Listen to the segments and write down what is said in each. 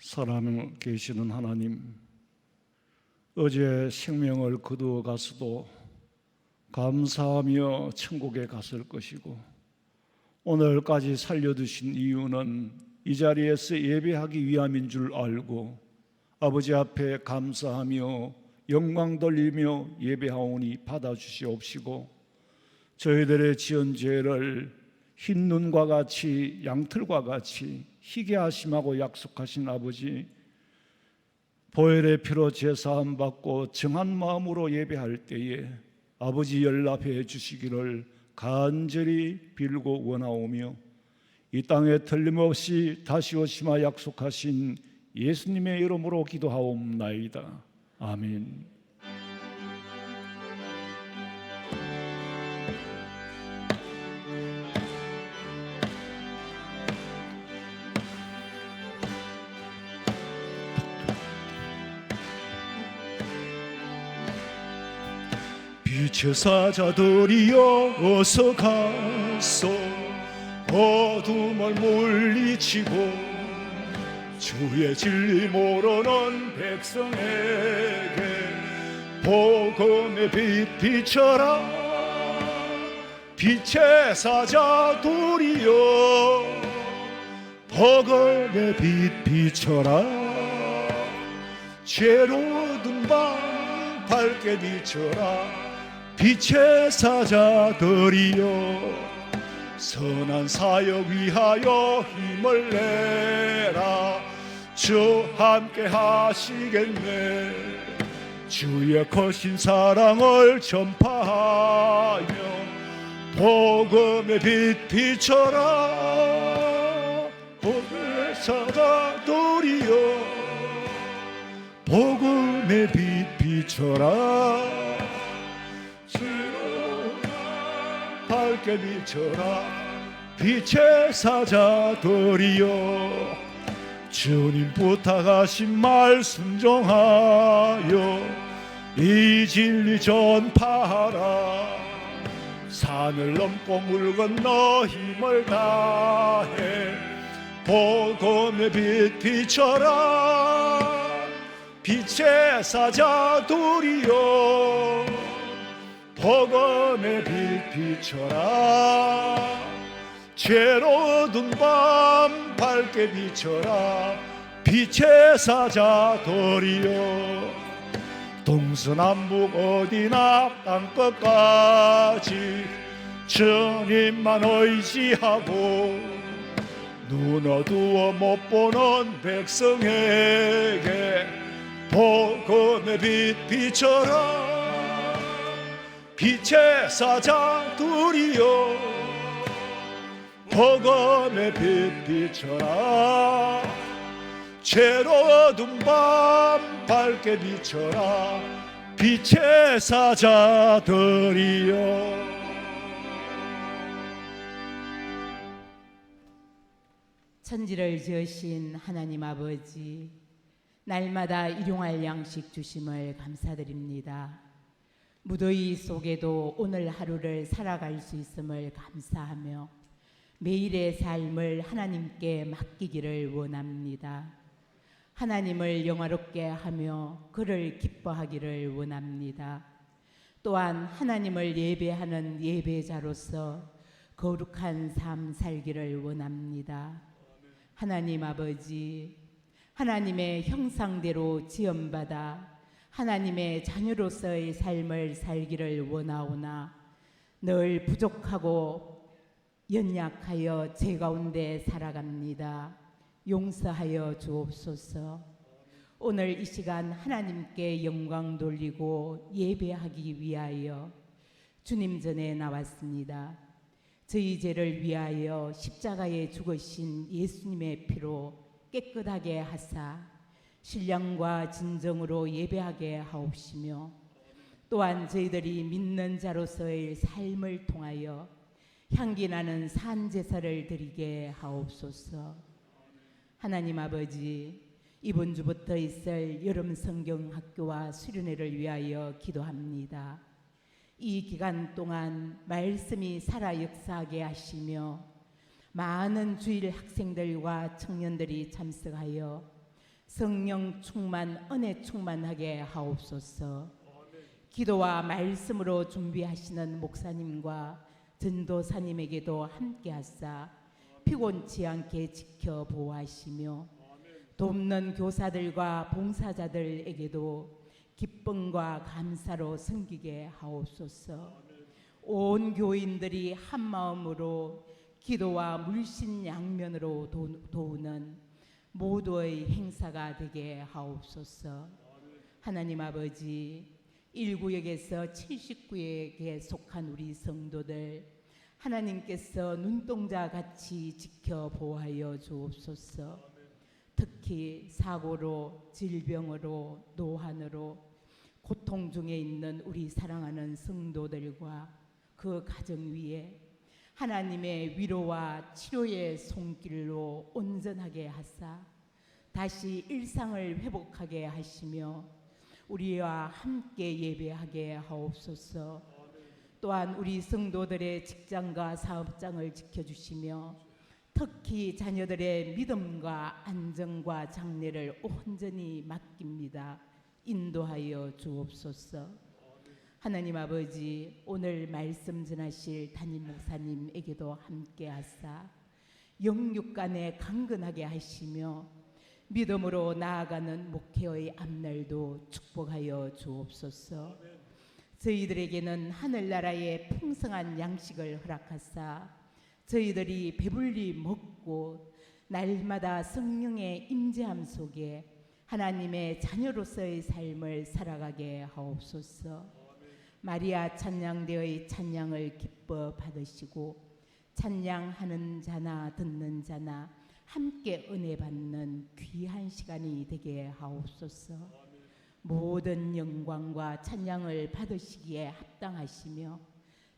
살아계시는 하나님, 어제 생명을 거두어 가서도 감사하며 천국에 갔을 것이고, 오늘까지 살려두신 이유는 이 자리에서 예배하기 위함인 줄 알고 아버지 앞에 감사하며 영광 돌리며 예배하오니 받아주시옵시고, 저희들의 지은 죄를 흰 눈과 같이 양털과 같이 희게 하심하고 약속하신 아버지, 보혈의 피로 제사함 받고 정한 마음으로 예배할 때에 아버지 연락해 주시기를 간절히 빌고 원하오며, 이 땅에 틀림없이 다시 오시마 약속하신 예수님의 이름으로 기도하옵나이다. 아멘. 빛의 사자들이여 어서 가서 어둠을 물리치고 주의 진리 모르는 백성에게 복음의 빛 비춰라. 빛의 사자들이여 복음의 빛 비춰라. 죄로 든 밤 밝게 비춰라. 빛의 사자들이여 선한 사역 위하여 힘을 내라. 주 함께 하시겠네. 주의 거신 사랑을 전파하며 복음의 빛 비춰라. 복음의 사자들이여 복음의 빛 비춰라. 밝게 비춰라. 빛의 사자들이여 주님 부탁하신 말 순종하여 이 진리 전파하라. 산을 넘고 물 건너 힘을 다해 복음의 빛 비춰라. 빛의 사자들이여 복음의 빛 비춰라. 죄로 든 밤 밝게 비춰라. 빛의 사자들이여 동서남북 어디나 땅끝까지 주님만 의지하고 눈 어두워 못 보는 백성에게 복음의 빛 비춰라. 빛의 사자들이여 복음의 빛 비춰라. 죄로 든 밤 밝게 비춰라. 빛의 사자들이여. 천지를 지으신 하나님 아버지, 날마다 일용할 양식 주심을 감사드립니다. 무더위 속에도 오늘 하루를 살아갈 수 있음을 감사하며 매일의 삶을 하나님께 맡기기를 원합니다. 하나님을 영화롭게 하며 그를 기뻐하기를 원합니다. 또한 하나님을 예배하는 예배자로서 거룩한 삶 살기를 원합니다. 하나님 아버지, 하나님의 형상대로 지음받아 하나님의 자녀로서의 삶을 살기를 원하오나 늘 부족하고 연약하여 제 가운데 살아갑니다. 용서하여 주옵소서. 오늘 이 시간 하나님께 영광 돌리고 예배하기 위하여 주님 전에 나왔습니다. 저희 죄를 위하여 십자가에 죽으신 예수님의 피로 깨끗하게 하사 신령과 진정으로 예배하게 하옵시며, 또한 저희들이 믿는 자로서의 삶을 통하여 향기나는 산제사를 드리게 하옵소서. 하나님 아버지, 이번 주부터 있을 여름 성경 학교와 수련회를 위하여 기도합니다. 이 기간 동안 말씀이 살아 역사하게 하시며 많은 주일 학생들과 청년들이 참석하여 성령 충만, 은혜 충만하게 하옵소서. 기도와 말씀으로 준비하시는 목사님과 전도사님에게도 함께하사 피곤치 않게 지켜 보호하시며 돕는 교사들과 봉사자들에게도 기쁨과 감사로 섬기게 하옵소서. 온 교인들이 한 마음으로 기도와 물신양면으로 도우는 모두의 행사가 되게 하옵소서. 하나님 아버지, 1구역에서 79역에 속한 우리 성도들 하나님께서 눈동자 같이 지켜 보호하여 주옵소서. 특히 사고로, 질병으로, 노환으로 고통 중에 있는 우리 사랑하는 성도들과 그 가정 위에 하나님의 위로와 치료의 손길로 온전하게 하사 다시 일상을 회복하게 하시며 우리와 함께 예배하게 하옵소서. 또한 우리 성도들의 직장과 사업장을 지켜주시며 특히 자녀들의 믿음과 안정과 장래를 온전히 맡깁니다. 인도하여 주옵소서. 하나님 아버지, 오늘 말씀 전하실 담임 목사님에게도 함께하사 영육간에 강건하게 하시며 믿음으로 나아가는 목회의 앞날도 축복하여 주옵소서. 저희들에게는 하늘나라의 풍성한 양식을 허락하사 저희들이 배불리 먹고 날마다 성령의 임재함 속에 하나님의 자녀로서의 삶을 살아가게 하옵소서. 마리아 찬양대의 찬양을 기뻐 받으시고 찬양하는 자나 듣는 자나 함께 은혜 받는 귀한 시간이 되게 하옵소서. 모든 영광과 찬양을 받으시기에 합당하시며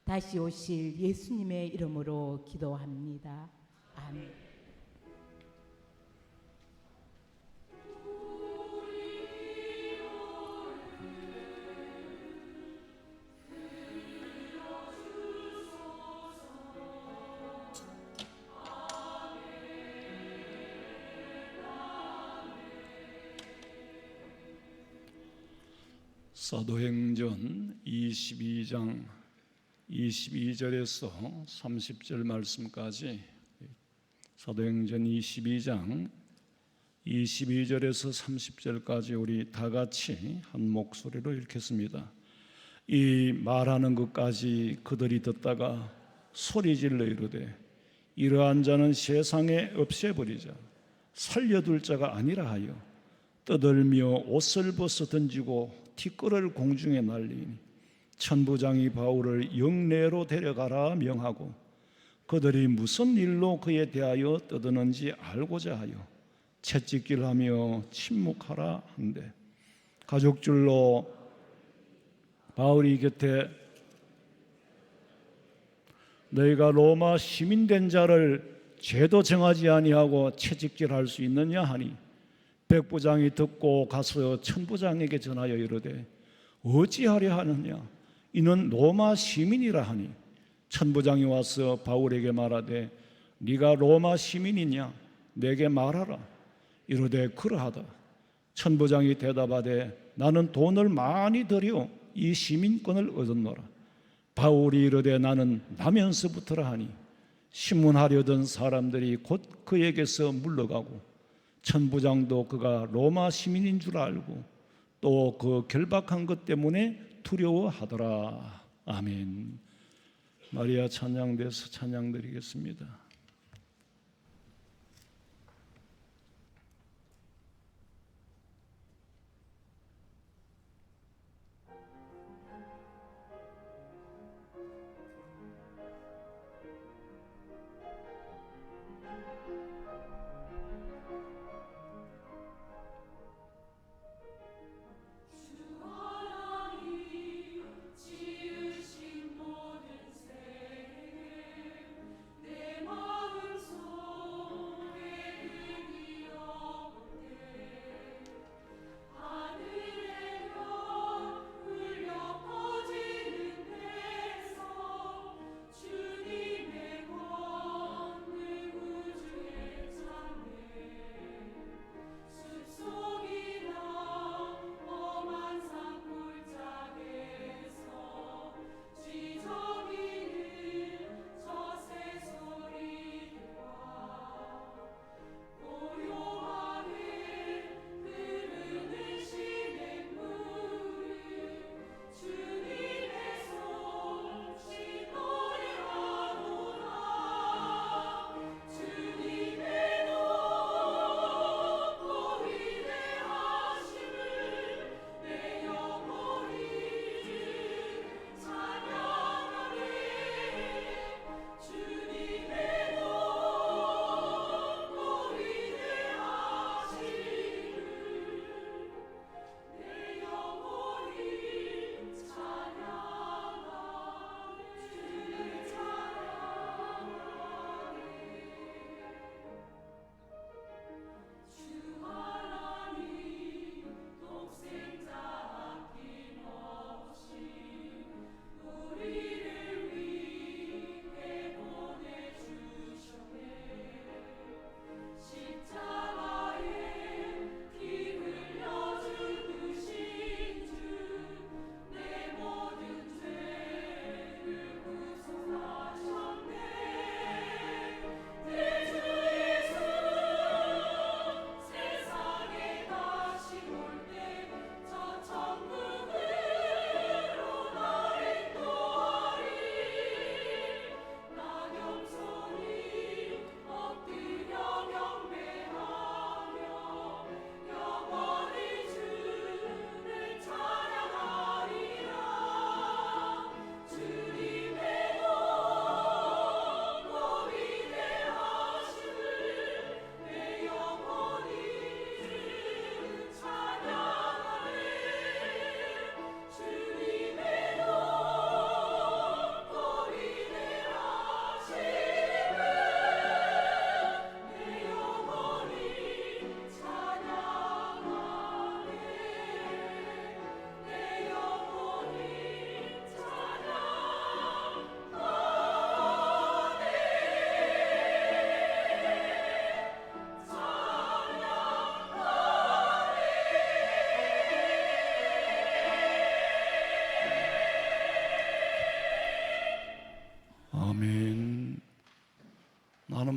다시 오실 예수님의 이름으로 기도합니다. 아멘. 사도행전 22장 22절에서 30절 말씀까지 사도행전 22장 22절에서 30절까지 우리 다 같이 한 목소리로 읽겠습니다. 이 말하는 것까지 그들이 듣다가 소리질러 이르되 이러한 자는 세상에 없애버리자 살려둘 자가 아니라 하여 떠들며 옷을 벗어 던지고 티끌을 공중에 날리니 천부장이 바울을 영내로 데려가라 명하고 그들이 무슨 일로 그에 대하여 떠드는지 알고자 하여 채찍질하며 침묵하라 한대 가죽줄로 바울이 곁에 너희가 로마 시민된 자를 죄도 정하지 아니하고 채찍질할 수 있느냐 하니 백부장이 듣고 가서 천부장에게 전하여 이르되 어찌하려 하느냐 이는 로마 시민이라 하니 천부장이 와서 바울에게 말하되 네가 로마 시민이냐 내게 말하라 이르되 그러하다. 천부장이 대답하되 나는 돈을 많이 들여 이 시민권을 얻었노라. 바울이 이르되 나는 나면서부터라 하니 신문하려던 사람들이 곧 그에게서 물러가고 천부장도 그가 로마 시민인 줄 알고 또 그 결박한 것 때문에 두려워하더라. 아멘. 마리아 찬양돼서 찬양드리겠습니다. 지으신 모든 생에 내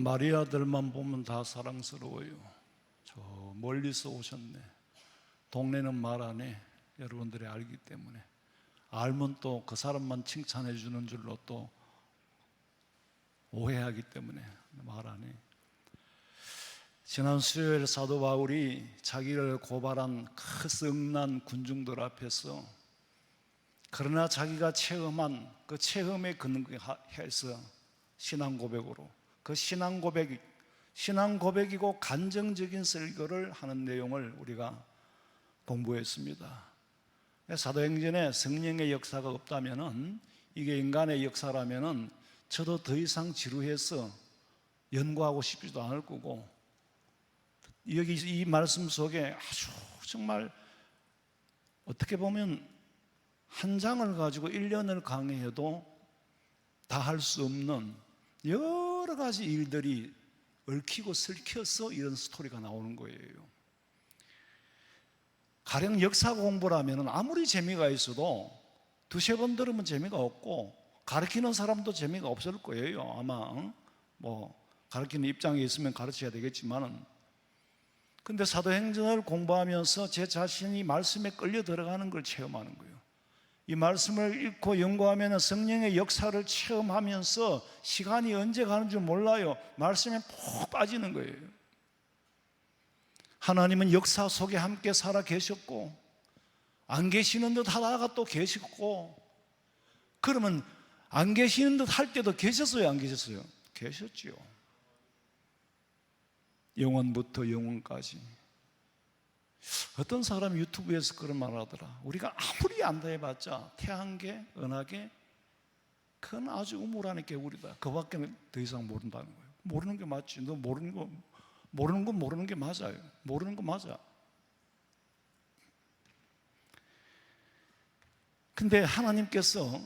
마리아들만 보면 다 사랑스러워요. 저 멀리서 오셨네. 동네는 말 안 해. 여러분들이 알기 때문에. 알면 또 그 사람만 칭찬해 주는 줄로 또 오해하기 때문에 말 안 해. 지난 수요일 사도 바울이 자기를 고발한 그 성난 군중들 앞에서 그러나 자기가 체험한 그 체험에 근거해서 신앙 고백으로 그 신앙 고백이고 간정적인 설교를 하는 내용을 우리가 공부했습니다. 사도행전에 성령의 역사가 없다면은, 이게 인간의 역사라면은 저도 더 이상 지루해서 연구하고 싶지도 않을 거고, 여기 이 말씀 속에 아주 정말 어떻게 보면 한 장을 가지고 1년을 강의해도 다 할 수 없는 여러 가지 일들이 얽히고 설켜서 이런 스토리가 나오는 거예요. 가령 역사 공부라면 아무리 재미가 있어도 두세 번 들으면 재미가 없고 가르치는 사람도 재미가 없을 거예요. 아마 뭐 가르치는 입장에 있으면 가르쳐야 되겠지만은, 근데 사도행전을 공부하면서 제 자신이 말씀에 끌려 들어가는 걸 체험하는 거예요. 이 말씀을 읽고 연구하면 성령의 역사를 체험하면서 시간이 언제 가는 줄 몰라요. 말씀에 푹 빠지는 거예요. 하나님은 역사 속에 함께 살아 계셨고 안 계시는 듯 하다가 또 계셨고, 그러면 안 계시는 듯 할 때도 계셨어요, 안 계셨어요? 계셨지요. 영원부터 영원까지. 어떤 사람이 유튜브에서 그런 말 하더라. 우리가 아무리 안다 해봤자 태양계, 은하계, 그건 아주 우물안의 개구리다. 그밖에 더 이상 모른다는 거예요. 모르는 게 맞지. 너 모르는 건 모르는 게 맞아요. 모르는 거 맞아. 근데 하나님께서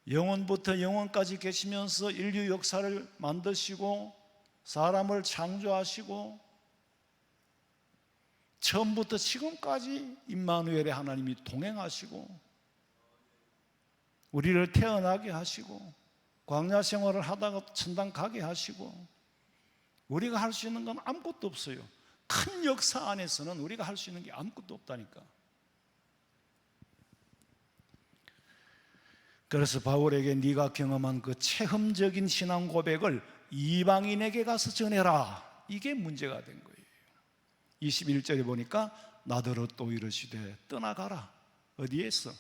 영원부터 영원까지 계시면서 인류 역사를 만드시고 사람을 창조하시고 처음부터 지금까지 임마누엘의 하나님이 동행하시고 우리를 태어나게 하시고 광야 생활을 하다가 천당 가게 하시고, 우리가 할 수 있는 건 아무것도 없어요. 큰 역사 안에서는 우리가 할 수 있는 게 아무것도 없다니까. 그래서 바울에게 네가 경험한 그 체험적인 신앙 고백을 이방인에게 가서 전해라, 이게 문제가 된 거예요. 21절에 보니까 나더러 또 이르시되 떠나가라. 어디에서?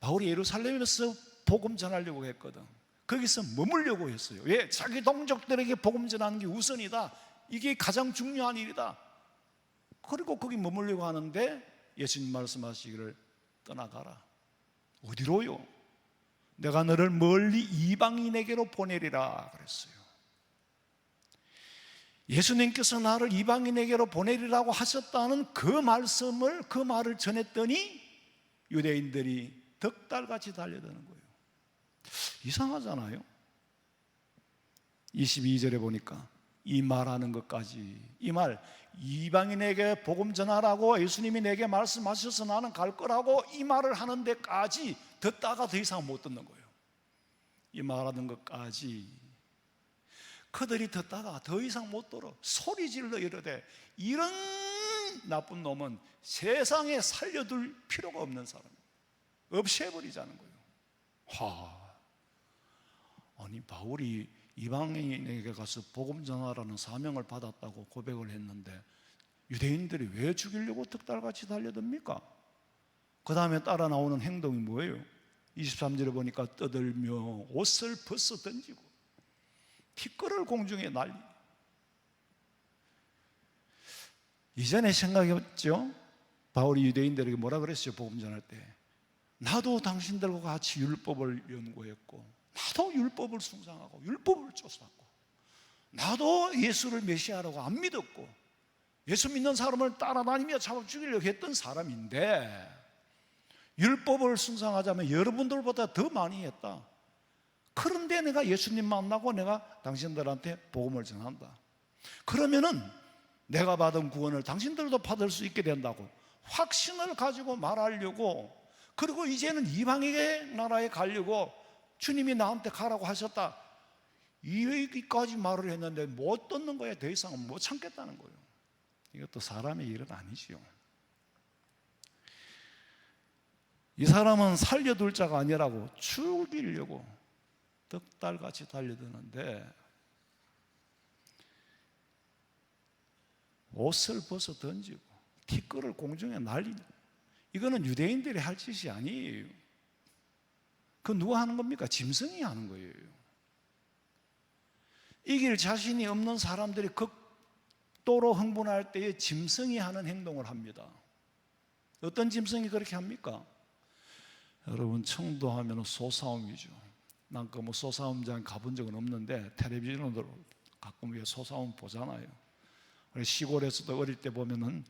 바울이 예루살렘에서 복음 전하려고 했거든. 거기서 머물려고 했어요. 왜? 자기 동족들에게 복음 전하는 게 우선이다. 이게 가장 중요한 일이다. 그리고 거기 머물려고 하는데 예수님 말씀하시기를 떠나가라. 어디로요? 내가 너를 멀리 이방인에게로 보내리라 그랬어요. 예수님께서 나를 이방인에게로 보내리라고 하셨다는 그 말을 전했더니 유대인들이 덕달같이 달려드는 거예요. 이상하잖아요. 22절에 보니까 이 말하는 것까지, 이 말, 이방인에게 복음 전하라고 예수님이 내게 말씀하셔서 나는 갈 거라고 이 말을 하는 데까지 듣다가 더 이상 못 듣는 거예요. 이 말하는 것까지 그들이 듣다가 더 이상 못 들어 소리 질러 이르되 이런 나쁜 놈은 세상에 살려둘 필요가 없는 사람이에요. 없애버리자는 거예요. 아니 바울이 이방인에게 가서 복음 전하라는 사명을 받았다고 고백을 했는데 유대인들이 왜 죽이려고 득달같이 달려듭니까? 그 다음에 따라 나오는 행동이 뭐예요? 23절에 보니까 떠들며 옷을 벗어 던지고 티끌을 공중에 날리. 이전에 생각했죠? 바울이 유대인들에게 뭐라 그랬어요? 복음 전할 때 나도 당신들과 같이 율법을 연구했고 나도 율법을 숭상하고 율법을 쫓았고 나도 예수를 메시아라고 안 믿었고 예수 믿는 사람을 따라다니며 잡아 죽이려고 했던 사람인데 율법을 숭상하자면 여러분들보다 더 많이 했다. 그런데 내가 예수님 만나고 내가 당신들한테 복음을 전한다. 그러면은 내가 받은 구원을 당신들도 받을 수 있게 된다고 확신을 가지고 말하려고, 그리고 이제는 이방인의 나라에 가려고 주님이 나한테 가라고 하셨다. 이 얘기까지 말을 했는데 못 듣는 거에 더 이상은 못 참겠다는 거예요. 이것도 사람의 일은 아니지요. 이 사람은 살려둘 자가 아니라고 죽이려고 득달같이 달려드는데 옷을 벗어 던지고 티끌을 공중에 날리는, 이거는 유대인들이 할 짓이 아니에요. 그 누가 하는 겁니까? 짐승이 하는 거예요. 이길 자신이 없는 사람들이 극도로 흥분할 때에 짐승이 하는 행동을 합니다. 어떤 짐승이 그렇게 합니까? 여러분, 청도하면 소싸움이죠. 난 그 뭐 소싸움장 가본 적은 없는데 텔레비전으로 가끔 왜 소싸움 보잖아요. 시골에서도 어릴 때 보면은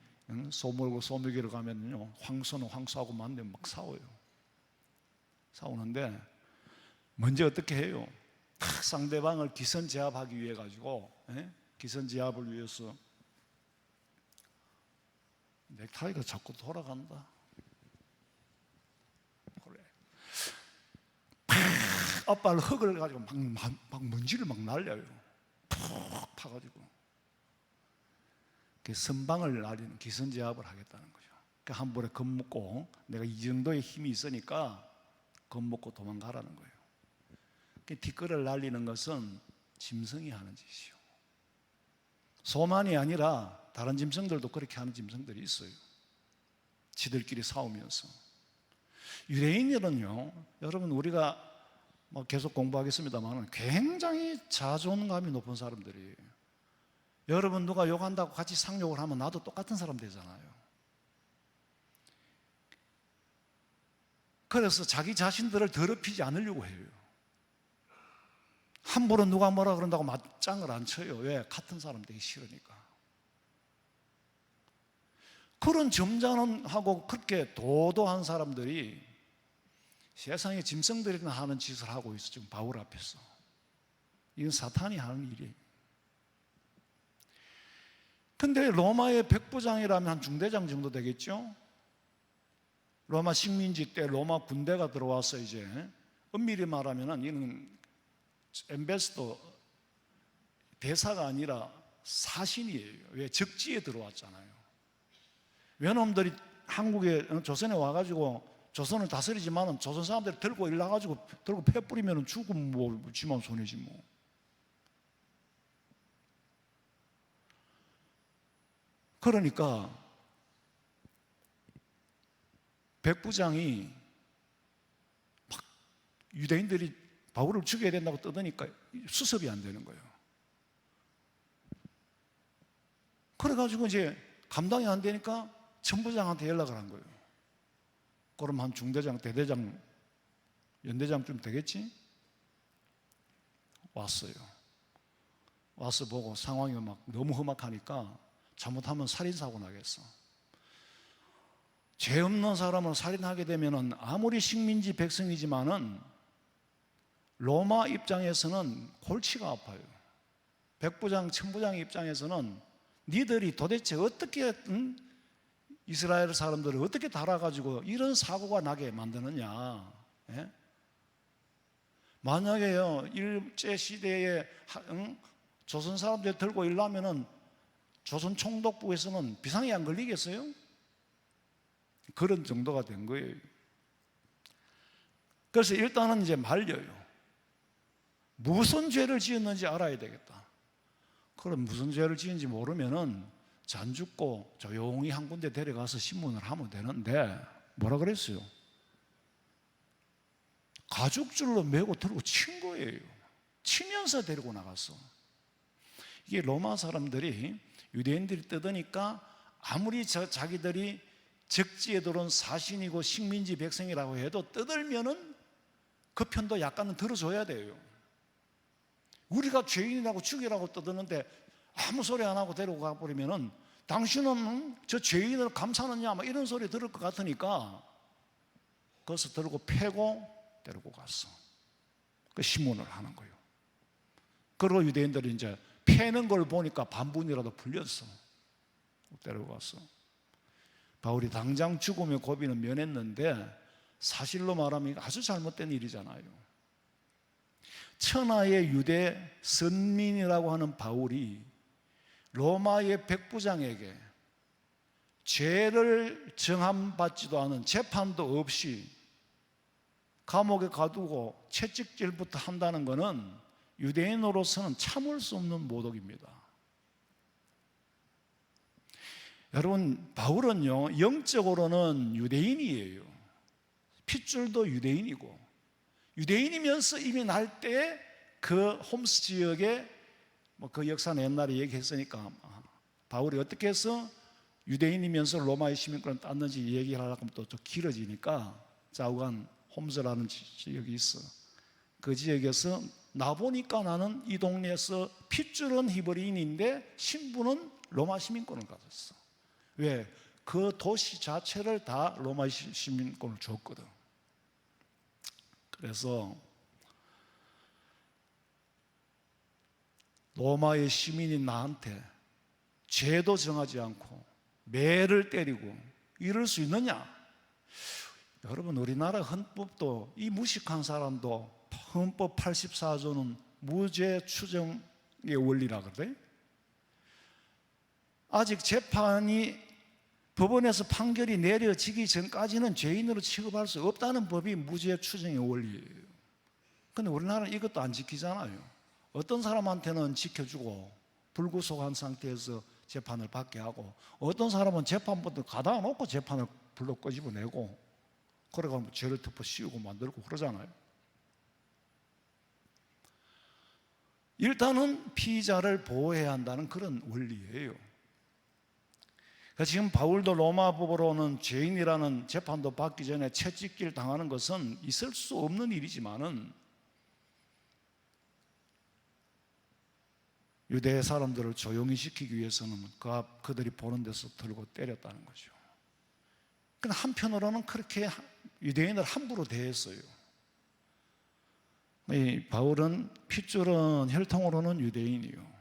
소 몰고 소 먹이러 가면요, 황소는 황소하고 만나면 막 싸워요. 싸우는데 먼저 어떻게 해요? 상대방을 기선제압하기 위해 가지고, 기선제압을 위해서 넥타이가 자꾸 돌아간다. 그래. 앞발 흙을 가지고 막 먼지를 막 날려요. 푹 파가지고 선방을 날리는 기선제압을 하겠다는 거죠. 한 번에 겁먹고, 내가 이 정도의 힘이 있으니까 겁먹고 도망가라는 거예요. 뒷걸을 날리는 것은 짐승이 하는 짓이요. 소만이 아니라 다른 짐승들도 그렇게 하는 짐승들이 있어요. 지들끼리 싸우면서. 유대인들은요, 여러분, 우리가 뭐 계속 공부하겠습니다만 굉장히 자존감이 높은 사람들이에요. 여러분, 누가 욕한다고 같이 상욕을 하면 나도 똑같은 사람 되잖아요. 그래서 자기 자신들을 더럽히지 않으려고 해요. 함부로 누가 뭐라 그런다고 맞짱을 안 쳐요. 왜? 같은 사람 되기 싫으니까. 그런 점잖음하고 그렇게 도도한 사람들이 세상에 짐승들이나 하는 짓을 하고 있어. 지금 바울 앞에서. 이건 사탄이 하는 일이에요. 근데 로마의 백부장이라면 한 중대장 정도 되겠죠? 로마 식민지 때 로마 군대가 들어와서 이제 엄밀히 말하면 이는 엠베스도 대사가 아니라 사신이에요. 왜? 적지에 들어왔잖아요. 외놈들이 한국에, 조선에 와가지고 조선을 다스리지만 조선 사람들이 들고 일나가지고 들고 패 뿌리면 죽으면 뭐 지만 손해지 뭐. 그러니까 백부장이 막 유대인들이 바울을 죽여야 된다고 떠드니까 수습이 안 되는 거예요. 그래가지고 이제 감당이 안 되니까 천부장한테 연락을 한 거예요. 그럼 한 중대장, 대대장, 연대장쯤 되겠지? 왔어요. 와서 보고 상황이 막 너무 험악하니까 잘못하면 살인사고 나겠어. 죄 없는 사람을 살인하게 되면은 아무리 식민지 백성이지만은 로마 입장에서는 골치가 아파요. 백부장, 천부장 입장에서는 니들이 도대체 어떻게 이스라엘 사람들을 어떻게 달아가지고 이런 사고가 나게 만드느냐. 예? 만약에요, 일제시대에 조선 사람들이 들고 일나면은 조선 총독부에서는 비상이 안 걸리겠어요? 그런 정도가 된 거예요. 그래서 일단은 이제 말려요. 무슨 죄를 지었는지 알아야 되겠다. 그럼 무슨 죄를 지은지 모르면은 잔 죽고 조용히 한 군데 데려가서 신문을 하면 되는데 뭐라 그랬어요? 가죽줄로 메고 들고 친 거예요. 치면서 데리고 나갔어. 이게 로마 사람들이, 유대인들이 뜯으니까 아무리 자기들이 적지에 들어온 사신이고 식민지 백성이라고 해도 뜯으면은 그 편도 약간은 들어줘야 돼요. 우리가 죄인이라고 죽이라고 뜯었는데 아무 소리 안 하고 데리고 가버리면은 당신은 저 죄인을 감싸느냐 막 이런 소리 들을 것 같으니까 그래서 들고 패고 데리고 갔어. 그 신문을 하는 거예요. 그리고 유대인들이 이제 패는 걸 보니까 반분이라도 풀렸어. 데리고 갔어. 바울이 당장 죽음의 고비는 면했는데 사실로 말하면 아주 잘못된 일이잖아요. 천하의 유대 선민이라고 하는 바울이 로마의 백부장에게 죄를 정함받지도 않은 재판도 없이 감옥에 가두고 채찍질부터 한다는 것은 유대인으로서는 참을 수 없는 모독입니다. 여러분, 바울은요, 영적으로는 유대인이에요. 핏줄도 유대인이고, 유대인이면서 이미 날 때 그 홈스 지역에 그 역사는 옛날에 얘기했으니까 바울이 어떻게 해서 유대인이면서 로마의 시민권을 땄는지 얘기를 하려고 하면 또 좀 길어지니까 좌우간 홈스라는 지역이 있어. 그 지역에서 나 보니까 나는 이 동네에서 핏줄은 히브리인인데 신분은 로마 시민권을 가졌어. 왜? 그 도시 자체를 다 로마 시민권을 줬거든. 그래서 로마의 시민인 나한테 죄도 정하지 않고 매를 때리고 이럴 수 있느냐? 여러분, 우리나라 헌법도 이 무식한 사람도 헌법 84조는 무죄 추정의 원리라 그래? 아직 재판이 법원에서 판결이 내려지기 전까지는 죄인으로 취급할 수 없다는 법이 무죄 추정의 원리예요. 근데 우리나라는 이것도 안 지키잖아요. 어떤 사람한테는 지켜주고 불구속한 상태에서 재판을 받게 하고, 어떤 사람은 재판부터 가다 놓고 재판을 불러 끄집어내고, 그래가 죄를 덮어 씌우고 만들고 그러잖아요. 일단은 피의자를 보호해야 한다는 그런 원리예요. 지금 바울도 로마법으로는 죄인이라는 재판도 받기 전에 채찍질 당하는 것은 있을 수 없는 일이지만은 유대 사람들을 조용히 시키기 위해서는 그들이 보는 데서 들고 때렸다는 거죠. 근데 한편으로는 그렇게 유대인을 함부로 대했어요. 이 바울은 핏줄은 혈통으로는 유대인이요,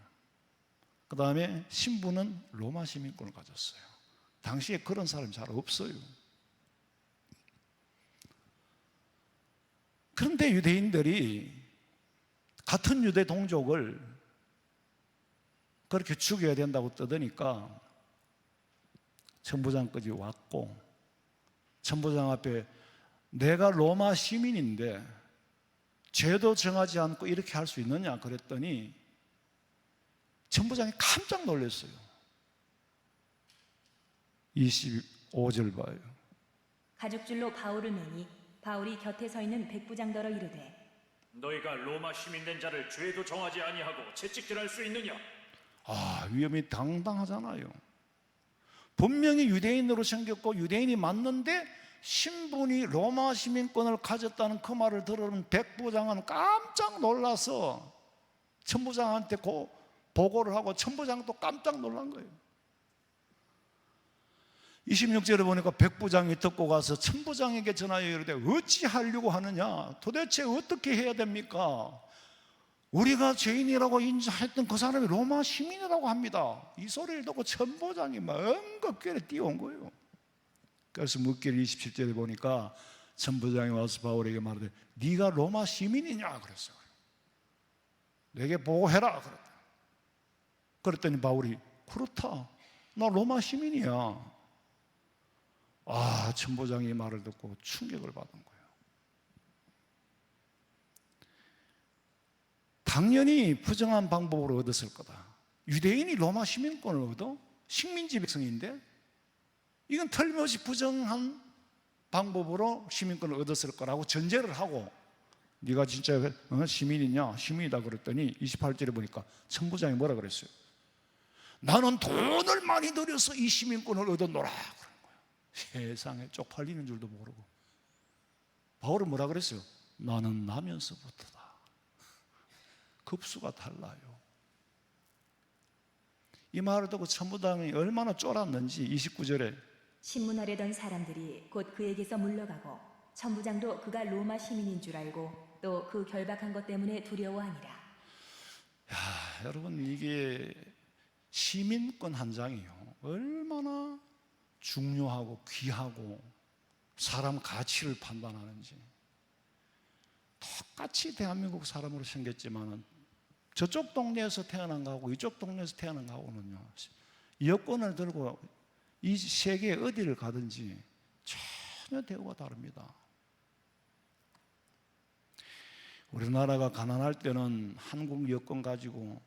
그 다음에 신분은 로마 시민권을 가졌어요. 당시에 그런 사람이 잘 없어요. 그런데 유대인들이 같은 유대 동족을 그렇게 죽여야 된다고 떠드니까 천부장까지 왔고, 천부장 앞에 내가 로마 시민인데 죄도 정하지 않고 이렇게 할 수 있느냐 그랬더니 천부장이 깜짝 놀랐어요. 25절 봐요. 가죽줄로 바울을 매니 바울이 곁에 서 있는 백부장더러 이르되 너희가 로마 시민된 자를 죄도 정하지 아니하고 채찍질할 수 있느냐? 위험이 당당하잖아요. 분명히 유대인으로 생겼고 유대인이 맞는데 신분이 로마 시민권을 가졌다는 그 말을 들으면 백부장은 깜짝 놀라서 천부장한테 보고를 하고 천부장도 깜짝 놀란 거예요. 26절에 보니까 백부장이 듣고 가서 천부장에게 전하여 이르되 어찌하려고 하느냐? 도대체 어떻게 해야 됩니까? 우리가 죄인이라고 인정했던 그 사람이 로마 시민이라고 합니다. 이 소리를 듣고 천부장이 멍겁게 뛰어온 거예요. 그래서 묻기를 27절에 보니까 천부장이 와서 바울에게 말하되 네가 로마 시민이냐 그랬어요. 내게 보고해라 그랬더니 바울이 그렇다, 나 로마 시민이야. 천부장이 이 말을 듣고 충격을 받은 거예요. 당연히 부정한 방법으로 얻었을 거다. 유대인이 로마 시민권을 얻어? 식민지 백성인데? 이건 틀림없이 부정한 방법으로 시민권을 얻었을 거라고 전제를 하고, 네가 진짜 시민이냐? 시민이다 그랬더니 28절에 보니까 천부장이 뭐라 그랬어요? 나는 돈을 많이 들여서 이 시민권을 얻었노라 그런 거예요. 세상에 쪽팔리는 줄도 모르고. 바울은 뭐라 그랬어요? 나는 나면서부터다. 급수가 달라요. 이 말을 듣고 천부장이 얼마나 쫄았는지 29절에 신문하려던 사람들이 곧 그에게서 물러가고 천부장도 그가 로마 시민인 줄 알고 또 그 결박한 것 때문에 두려워하니라. 여러분, 이게 시민권 한 장이요, 얼마나 중요하고 귀하고 사람 가치를 판단하는지. 똑같이 대한민국 사람으로 생겼지만은 저쪽 동네에서 태어난 거하고 이쪽 동네에서 태어난 거하고는요, 여권을 들고 이 세계 어디를 가든지 전혀 대우가 다릅니다. 우리나라가 가난할 때는 한국 여권 가지고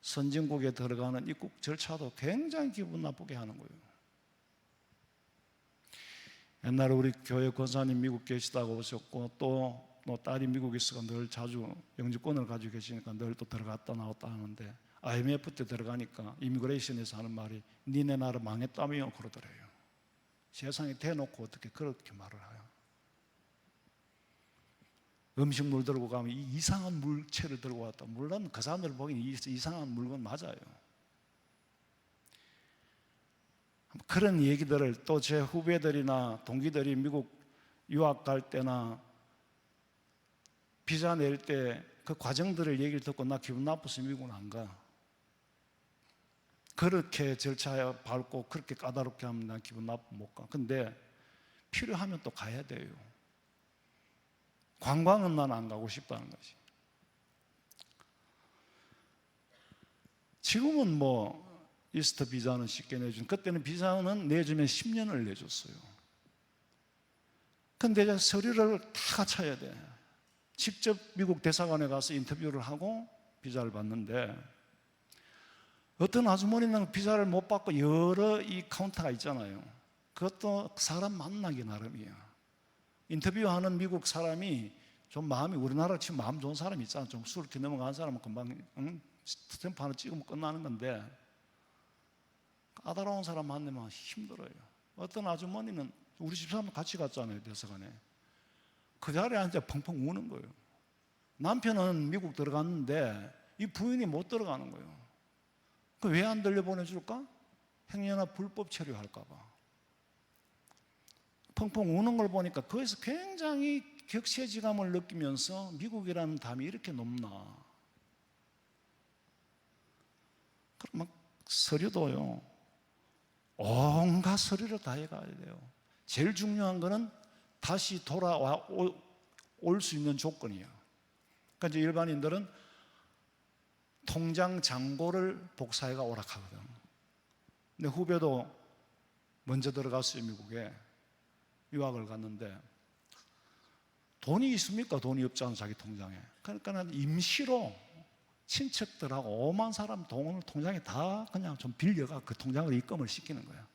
선진국에 들어가는 입국 절차도 굉장히 기분 나쁘게 하는 거예요. 옛날에 우리 교회 권사님 미국 계시다고 오셨고 또 딸이 미국에 있어서 늘 자주 영주권을 가지고 계시니까 늘 또 들어갔다 나왔다 하는데 IMF 때 들어가니까 이미그레이션에서 하는 말이 니네 나라 망했다며 그러더래요. 세상에 대놓고 어떻게 그렇게 말을 해요. 음식물 들고 가면 이 이상한 물체를 들고 왔다. 물론 그 사람들 보기엔 이상한 물건 맞아요. 그런 얘기들을 또 제 후배들이나 동기들이 미국 유학 갈 때나 비자 낼 때 그 과정들을 얘기를 듣고 나 기분 나빠서 미국은 안 가. 그렇게 절차에 밟고 그렇게 까다롭게 하면 난 기분 나쁘면 못 가. 근데 필요하면 또 가야 돼요. 관광은 난 안 가고 싶다는 거지. 지금은 뭐 이스터 비자는 쉽게 내준, 그때는 비자는 내주면 10년을 내줬어요. 근데 이제 서류를 다 갖춰야 돼. 직접 미국 대사관에 가서 인터뷰를 하고 비자를 받는데 어떤 아주머니는 비자를 못 받고 여러 이 카운터가 있잖아요. 그것도 사람 만나기 나름이야. 인터뷰하는 미국 사람이 좀 마음이, 우리나라 지금 마음 좋은 사람 있잖아. 좀 술 이렇게 넘어간 사람은 금방 스탬프 하나 찍으면 끝나는 건데 까다로운 사람 만나면 힘들어요. 어떤 아주머니는 우리 집사람 같이 갔잖아요, 대사관에. 그 자리에 앉아 펑펑 우는 거예요. 남편은 미국 들어갔는데 이 부인이 못 들어가는 거예요. 그 왜 안 들려보내줄까? 행여나 불법 체류할까 봐. 펑펑 우는 걸 보니까 거기서 굉장히 격세지감을 느끼면서 미국이라는 담이 이렇게 높나. 그럼 막 서류도요, 온갖 서류를 다 해가야 돼요. 제일 중요한 거는 다시 돌아와 올 수 있는 조건이에요. 그러니까 이제 일반인들은 통장 잔고를 복사해가 오락하거든. 근데 후배도 먼저 들어갔어요, 미국에. 유학을 갔는데 돈이 있습니까? 돈이 없잖아, 자기 통장에. 그러니까 임시로 친척들하고 5만 사람 돈을 통장에 다 그냥 좀 빌려가 그 통장을 입금을 시키는 거야.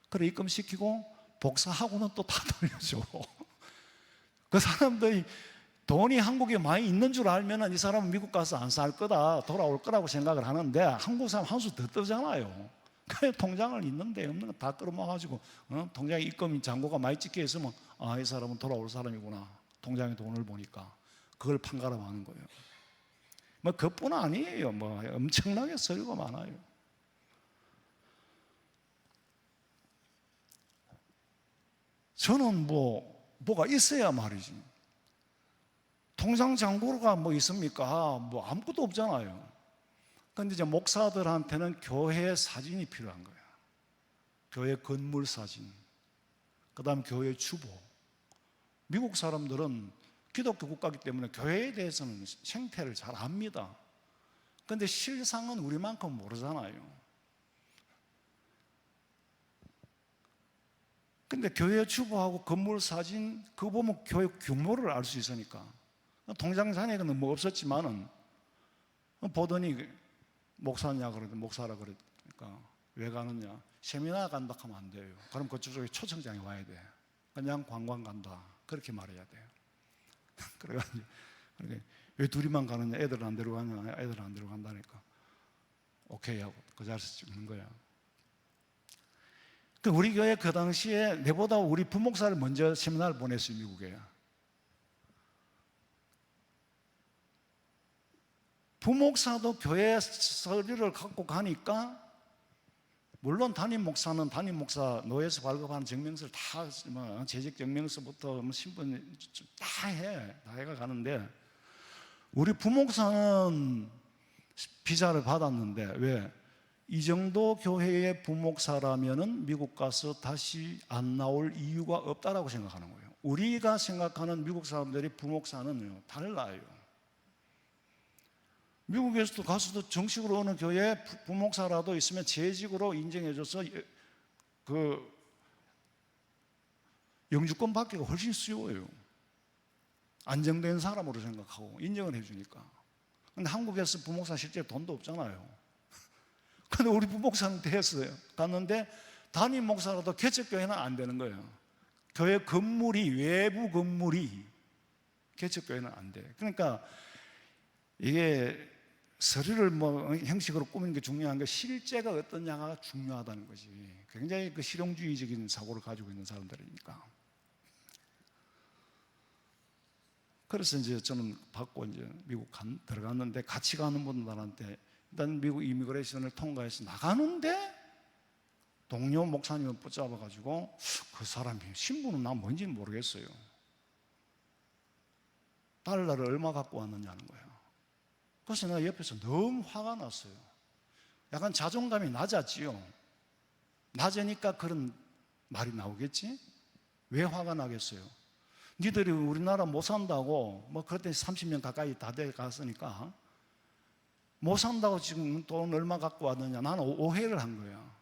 그래 입금시키고 복사하고는 또 다 돌려줘. 그 사람들이 돈이 한국에 많이 있는 줄 알면 이 사람은 미국 가서 안 살 거다, 돌아올 거라고 생각을 하는데 한국 사람 한 수 더 뜨잖아요. 그냥 통장을 있는데 없는 거 다 끌어모아가지고 통장에 입금 잔고가 많이 찍혀 있으면 아, 이 사람은 돌아올 사람이구나. 통장에 돈을 보니까 그걸 판가름하는 거예요. 뭐 그뿐 아니에요. 뭐 엄청나게 서류가 많아요. 저는 뭐가 있어야 말이지. 통장 잔고가 뭐 있습니까? 뭐 아무것도 없잖아요. 그런데 이제 목사들한테는 교회 사진이 필요한 거야. 교회 건물 사진, 그 다음 교회 주보. 미국 사람들은 기독교 국가이기 때문에 교회에 대해서는 생태를 잘 압니다. 그런데 실상은 우리만큼 모르잖아요. 근데 교회 주보하고 건물 사진 그거 보면 교회 규모를 알 수 있으니까. 통장 잔액은 뭐 없었지만은 보더니 목사냐 그러더니 목사라 그러니까 왜 가느냐, 세미나 간다 하면 안 돼요. 그럼 그쪽에 초청장이 와야 돼. 그냥 관광 간다 그렇게 말해야 돼요. 그래가지고 왜 둘이만 가느냐, 애들 안 데려가냐, 애들 안 데려간다니까 오케이 하고 그 자리에서 찍는 거야. 우리 교회 그 당시에 내보다 우리 부목사를 먼저 세미나를 보냈어요, 미국에. 부목사도 교회 서류를 갖고 가니까 물론 담임 목사는 담임 목사 노예에서 발급하는 증명서를 다 재직 증명서부터 신분 다 해가 가는데 우리 부목사는 비자를 받았는데 왜? 이 정도 교회의 부목사라면은 미국 가서 다시 안 나올 이유가 없다라고 생각하는 거예요. 우리가 생각하는 미국 사람들이 부목사는요, 달라요. 미국에서도 가서도 정식으로 어느 교회 부목사라도 있으면 재직으로 인정해줘서 그 영주권 받기가 훨씬 쉬워요. 안정된 사람으로 생각하고 인정을 해주니까. 근데 한국에서 부목사 실제 돈도 없잖아요. 근데 우리 부목사는 됐어요. 갔는데 담임 목사라도 개척교회는 안 되는 거예요. 교회 건물이, 외부 건물이 개척교회는 안 돼. 그러니까 이게 서류를 뭐 형식으로 꾸미는 게 중요한 게 실제가 어떠냐가 중요하다는 거지. 굉장히 그 실용주의적인 사고를 가지고 있는 사람들이니까. 그래서 이제 저는 받고 이제 미국 들어갔는데 같이 가는 분들한테 일단 미국 이미그레이션을 통과해서 나가는데 동료 목사님을 붙잡아가지고 그 사람이 신분은 난 뭔지는 모르겠어요. 달러를 얼마 갖고 왔느냐는 거예요. 그래서 내가 옆에서 너무 화가 났어요. 약간 자존감이 낮았지요. 낮으니까 그런 말이 나오겠지? 왜 화가 나겠어요? 니들이 우리나라 못 산다고 뭐 그때 30년 가까이 다 돼 갔으니까 못 산다고 지금 돈 얼마 갖고 왔느냐. 나는 오해를 한 거야.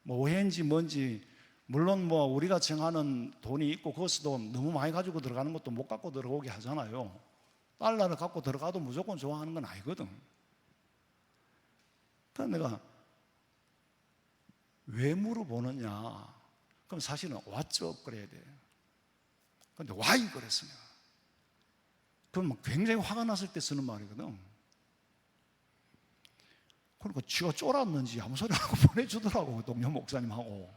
뭐 오해인지 뭔지, 물론 뭐 우리가 정하는 돈이 있고 거기서도 너무 많이 가지고 들어가는 것도 못 갖고 들어오게 하잖아요. 달러를 갖고 들어가도 무조건 좋아하는 건 아니거든. 그래서 내가 왜 물어보느냐. 그럼 사실은 왓츠업 그래야 돼. 근데 와이 그랬어요. 그럼 굉장히 화가 났을 때 쓰는 말이거든. 그러니까 쥐가 쫄았는지 아무 소리 안 하고 보내주더라고, 동료 목사님하고.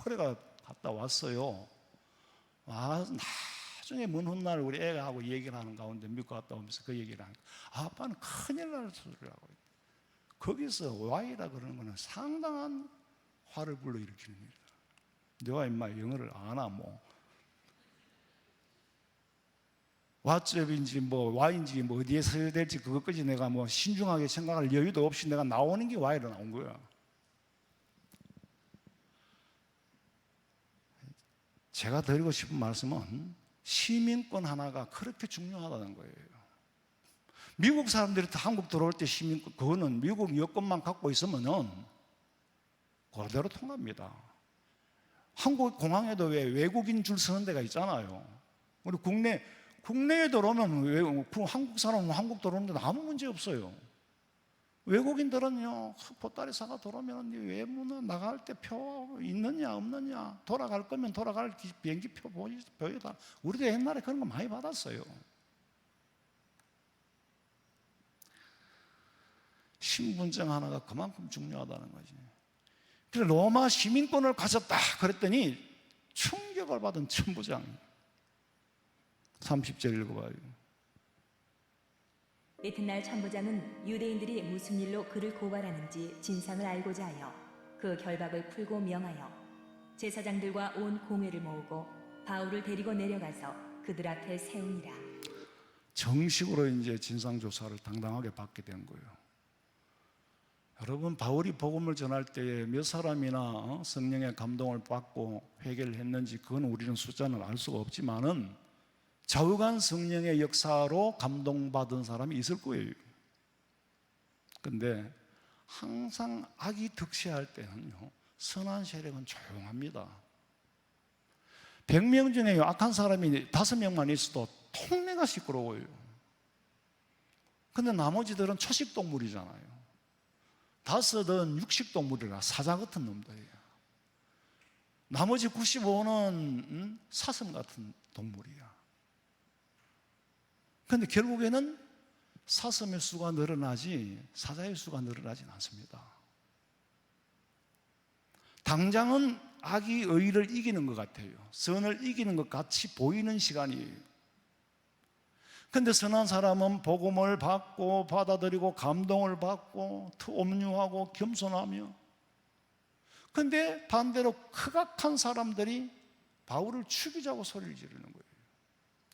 그래가 갔다 왔어요. 나중에 먼 훗날 우리 애하고 얘기를 하는 가운데 미국 갔다 오면서 그 얘기를 하니까 아빠는 큰일 날 소리를 하고 있다. 거기서 와이라 그러는 거는 상당한 화를 불러일으키는 일이다. 내가 임마 영어를 아나 뭐 왓츠업인지 뭐 와인지 뭐 어디에 써야 될지 그것까지 내가 뭐 신중하게 생각할 여유도 없이 내가 나오는 게 와이로 나온 거야. 제가 드리고 싶은 말씀은 시민권 하나가 그렇게 중요하다는 거예요. 미국 사람들이 한국 들어올 때 시민권, 그거는 미국 여권만 갖고 있으면은 그대로 통합니다. 한국 공항에도 왜 외국인 줄 서는 데가 있잖아요. 우리 국내에 들어오면 한국 사람은 한국 들어오는데 아무 문제 없어요. 외국인들은요, 보따리사가 들어오면 외무는 나갈 때 표 있느냐 없느냐, 돌아갈 거면 돌아갈 비행기 표 보여다. 우리도 옛날에 그런 거 많이 받았어요. 신분증 하나가 그만큼 중요하다는 거지. 그래서 로마 시민권을 가졌다 그랬더니 충격을 받은 천부장. 30절 읽어봐요. 이튿날 천부장은 유대인들이 무슨 일로 그를 고발하는지 진상을 알고자 하여 그 결박을 풀고 명하여 제사장들과 온 공회를 모으고 바울을 데리고 내려가서 그들 앞에 세우니라. 정식으로 이제 진상조사를 당당하게 받게 된 거예요. 여러분, 바울이 복음을 전할 때에 몇 사람이나 성령의 감동을 받고 회개를 했는지 그건 우리는 숫자는 알 수가 없지만은 좌우간 성령의 역사로 감동받은 사람이 있을 거예요. 그런데 항상 악이 득세할 때는요, 선한 세력은 조용합니다. 100명 중에 악한 사람이 5명만 있어도 통내가 시끄러워요. 근데 나머지들은 초식동물이잖아요. 5은 육식동물이라 사자 같은 놈들이에요. 나머지 95는 사슴 같은 동물이야. 그런데 결국에는 사슴의 수가 늘어나지 사자의 수가 늘어나진 않습니다. 당장은 악이 의를 이기는 것 같아요. 선을 이기는 것 같이 보이는 시간이에요. 그런데 선한 사람은 복음을 받고 받아들이고 감동을 받고 온유하고 겸손하며, 그런데 반대로 극악한 사람들이 바울을 죽이자고 소리를 지르는 거예요.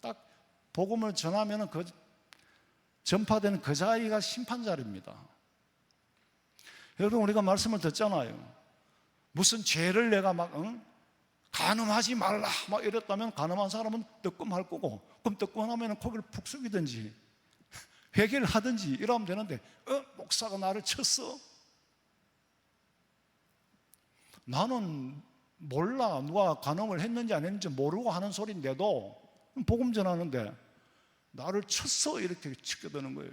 딱 복음을 전하면 그 전파되는 그 자리가 심판 자리입니다. 여러분, 우리가 말씀을 듣잖아요. 무슨 죄를 내가 막 간음하지 말라 막 이랬다면 간음한 사람은 뜨끔할 거고, 그럼 뜨끔하면 고개를 푹 숙이든지 회개를 하든지 이러면 되는데, 목사가 나를 쳤어? 나는 몰라. 누가 간음을 했는지 안 했는지 모르고 하는 소리인데도 복음 전하는데 나를 쳤어 이렇게 치켜드는 거예요.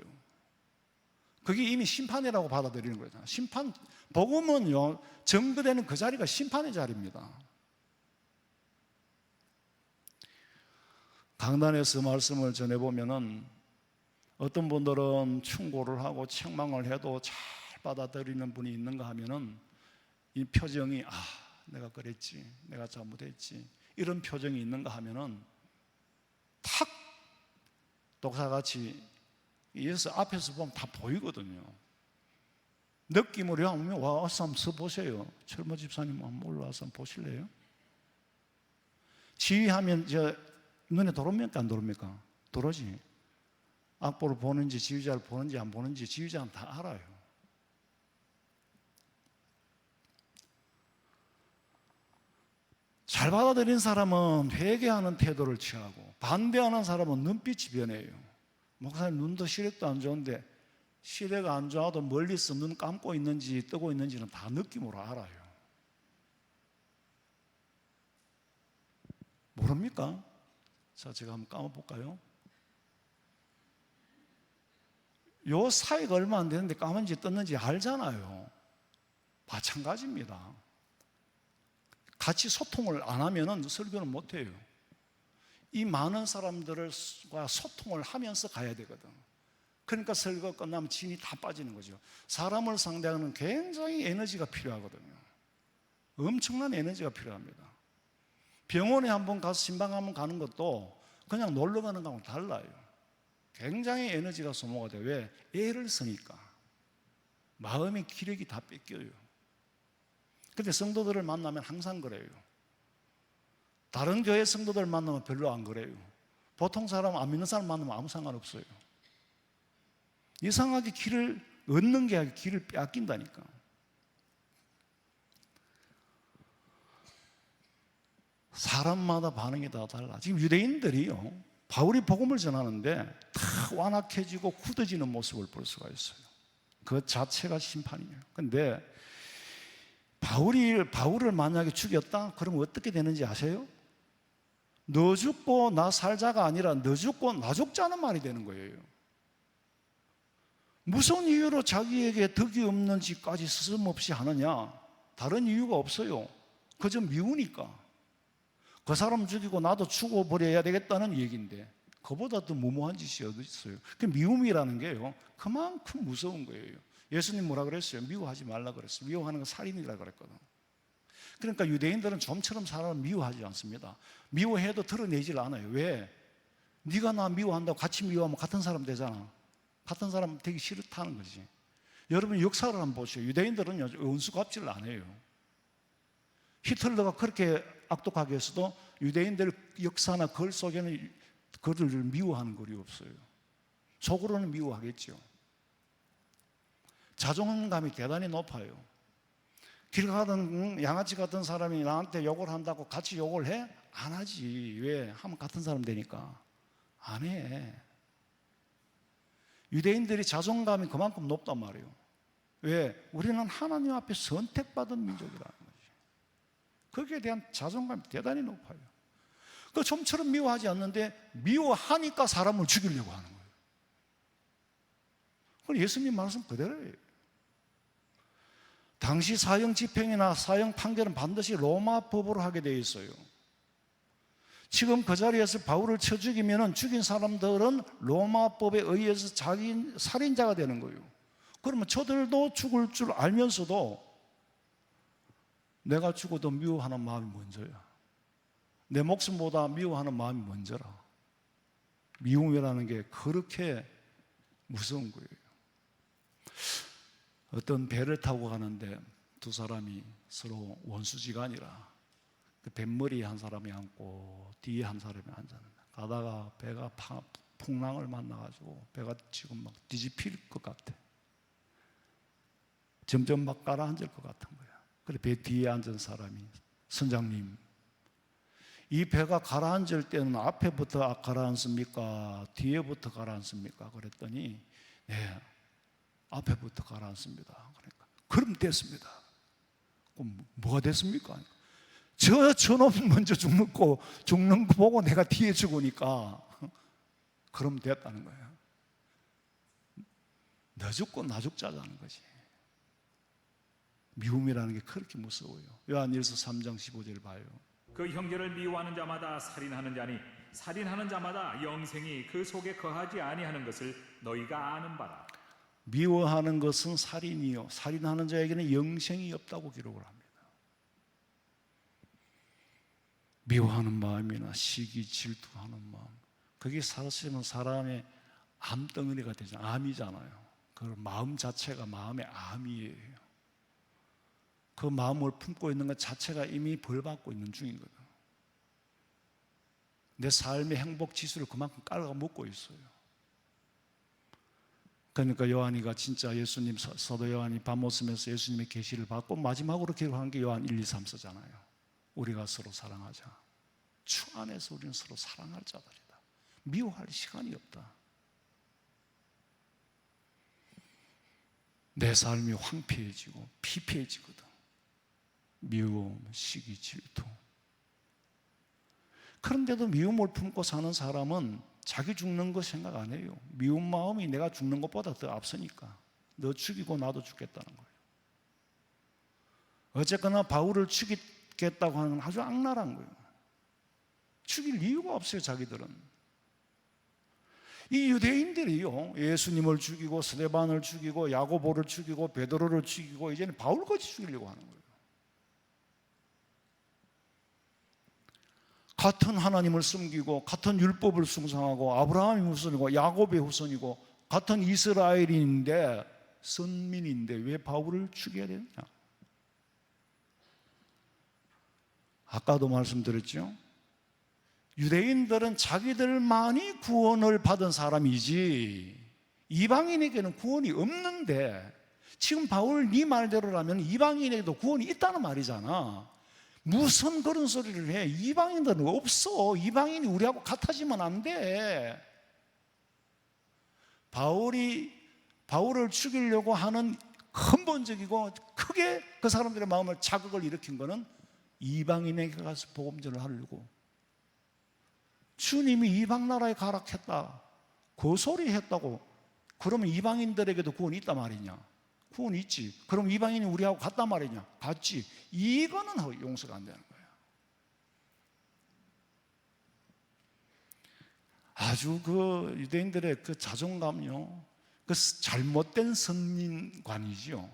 그게 이미 심판이라고 받아들이는 거예요. 심판, 복음은요, 증거되는 그 자리가 심판의 자리입니다. 강단에서 말씀을 전해보면은 어떤 분들은 충고를 하고 책망을 해도 잘 받아들이는 분이 있는가 하면은 이 표정이, 내가 그랬지, 내가 잘못했지, 이런 표정이 있는가 하면은 탁 독사같이 예수 앞에서 보면 다 보이거든요. 느낌으로 하면 와서 한번 써보세요. 철모 집사님 한번 올라와서 한번 보실래요? 지휘하면 눈에 들어옵니까 안 들어옵니까? 들어오지. 악보를 보는지 지휘자를 보는지 안 보는지 지휘자는 다 알아요. 잘 받아들인 사람은 회개하는 태도를 취하고, 반대하는 사람은 눈빛이 변해요. 목사님 눈도 시력도 안 좋은데 시력 안 좋아도 멀리서 눈 감고 있는지 뜨고 있는지는 다 느낌으로 알아요. 모릅니까? 자, 제가 한번 감아볼까요? 요 사이가 얼마 안 되는데 까만지 떴는지 알잖아요. 마찬가지입니다. 같이 소통을 안 하면 설교는 못 해요. 이 많은 사람들과 소통을 하면서 가야 되거든. 그러니까 설교가 끝나면 진이 다 빠지는 거죠. 사람을 상대하는 굉장히 에너지가 필요하거든요. 엄청난 에너지가 필요합니다. 병원에 한번 가서 신방 한번 가는 것도 그냥 놀러 가는 거하고 달라요. 굉장히 에너지가 소모가 돼요. 왜? 애를 쓰니까. 마음의 기력이 다 뺏겨요. 근데 성도들을 만나면 항상 그래요. 다른 교회 성도들 만나면 별로 안 그래요. 보통 사람, 안 믿는 사람 만나면 아무 상관없어요. 이상하게 길을 얻는 게 아니라 길을 빼앗긴다니까. 사람마다 반응이 다 달라. 지금 유대인들이요, 바울이 복음을 전하는데 다 완악해지고 굳어지는 모습을 볼 수가 있어요. 그 자체가 심판이에요. 근데 바울을 만약에 죽였다? 그러면 어떻게 되는지 아세요? 너 죽고 나 살자가 아니라 너 죽고 나 죽자는 말이 되는 거예요. 무슨 이유로 자기에게 덕이 없는지까지 스스럼없이 하느냐? 다른 이유가 없어요. 그저 미우니까. 그 사람 죽이고 나도 죽어버려야 되겠다는 얘기인데 그보다 더 무모한 짓이 어디 있어요? 그 미움이라는 게요, 그만큼 무서운 거예요. 예수님 뭐라 그랬어요? 미워하지 말라 그랬어요. 미워하는 건 살인이라 그랬거든. 그러니까 유대인들은 좀처럼 사람을 미워하지 않습니다. 미워해도 드러내질 않아요. 왜? 네가 나 미워한다고 같이 미워하면 같은 사람 되잖아. 같은 사람 되기 싫다는 거지. 여러분 역사를 한번 보시죠. 유대인들은 원수갑질을 안 해요. 히틀러가 그렇게 악독하게 했어도 유대인들 역사나 글 속에는 그를 미워하는 글이 없어요. 속으로는 미워하겠죠. 자존감이 대단히 높아요. 길 가던 양아치 같은 사람이 나한테 욕을 한다고 같이 욕을 해? 안 하지. 왜? 하면 같은 사람 되니까. 안 해. 유대인들이 자존감이 그만큼 높단 말이에요. 왜? 우리는 하나님 앞에 선택받은 민족이라는 거지. 거기에 대한 자존감이 대단히 높아요. 그 좀처럼 미워하지 않는데 미워하니까 사람을 죽이려고 하는 거예요. 그건 예수님 말씀 그대로예요. 당시 사형 집행이나 사형 판결은 반드시 로마 법으로 하게 되어 있어요. 지금 그 자리에서 바울을 쳐 죽이면 죽인 사람들은 로마법에 의해서 자기 살인자가 되는 거예요. 그러면 저들도 죽을 줄 알면서도 내가 죽어도 미워하는 마음이 먼저야. 내 목숨보다 미워하는 마음이 먼저라. 미움이라는 게 그렇게 무서운 거예요. 어떤 배를 타고 가는데 두 사람이 서로 원수지간이라 그 뱃머리에 한 사람이 앉고 뒤에 한 사람이 앉았는데 가다가 배가 풍랑을 만나가지고 배가 지금 막 뒤집힐 것 같아. 점점 막 가라앉을 것 같은 거야. 그래 배 뒤에 앉은 사람이 선장님 이 배가 가라앉을 때는 앞에부터 가라앉습니까? 뒤에부터 가라앉습니까? 그랬더니 네, 앞에부터 가라앉습니다. 그러니까 그럼 됐습니다. 그럼 뭐가 됐습니까? 저놈 먼저 죽는 거 보고 내가 뒤에 죽으니까 그럼 됐다는 거예요. 너 죽고 나 죽자라는 거지. 미움이라는 게 그렇게 무서워요. 요한일서 3장 15절 봐요. 그 형제를 미워하는 자마다 살인하는 자니 살인하는 자마다 영생이 그 속에 거하지 아니하는 것을 너희가 아는 바라. 미워하는 것은 살인이요, 살인하는 자에게는 영생이 없다고 기록을 합니다. 미워하는 마음이나 시기, 질투하는 마음, 그게 사실은 사람의 암덩어리가 되잖아요. 암이잖아요. 그 마음 자체가 마음의 암이에요. 그 마음을 품고 있는 것 자체가 이미 벌받고 있는 중이거든. 내 삶의 행복 지수를 그만큼 깔아먹고 있어요. 그러니까 요한이가 진짜 예수님, 사도 요한이 밤모습에서 예수님의 계시를 받고 마지막으로 기록한 게 요한 1, 2, 3서잖아요. 우리가 서로 사랑하자. 주 안에서 우리는 서로 사랑할 자들이다. 미워할 시간이 없다. 내 삶이 황폐해지고 피폐해지거든. 미움, 시기, 질투. 그런데도 미움을 품고 사는 사람은 자기 죽는 거 생각 안 해요. 미운 마음이 내가 죽는 것보다 더 앞서니까. 너 죽이고 나도 죽겠다는 거예요. 어쨌거나 바울을 죽이겠다고 하는 아주 악랄한 거예요. 죽일 이유가 없어요, 자기들은. 이 유대인들이요, 예수님을 죽이고 스데반을 죽이고 야고보를 죽이고 베드로를 죽이고 이제는 바울까지 죽이려고 하는 거예요. 같은 하나님을 섬기고 같은 율법을 숭상하고 아브라함의 후손이고 야곱의 후손이고 같은 이스라엘인데 선민인데 왜 바울을 죽여야 되느냐? 아까도 말씀드렸죠. 유대인들은 자기들만이 구원을 받은 사람이지 이방인에게는 구원이 없는데, 지금 바울 네 말대로라면 이방인에게도 구원이 있다는 말이잖아. 무슨 그런 소리를 해? 이방인들은 없어. 이방인이 우리하고 같아지면 안 돼. 바울을 죽이려고 하는 근본적이고 크게 그 사람들의 마음을 자극을 일으킨 거는 이방인에게 가서 복음전을 하려고. 주님이 이방 나라에 가락했다, 그 소리 했다고. 그러면 이방인들에게도 구원이 있단 말이냐? 구원이 있지. 그럼 이방인이 우리하고 같단 말이냐? 같지. 이거는 용서가 안 되는 거예요. 아주 그 유대인들의 그 자존감요, 그 잘못된 선민관이지요.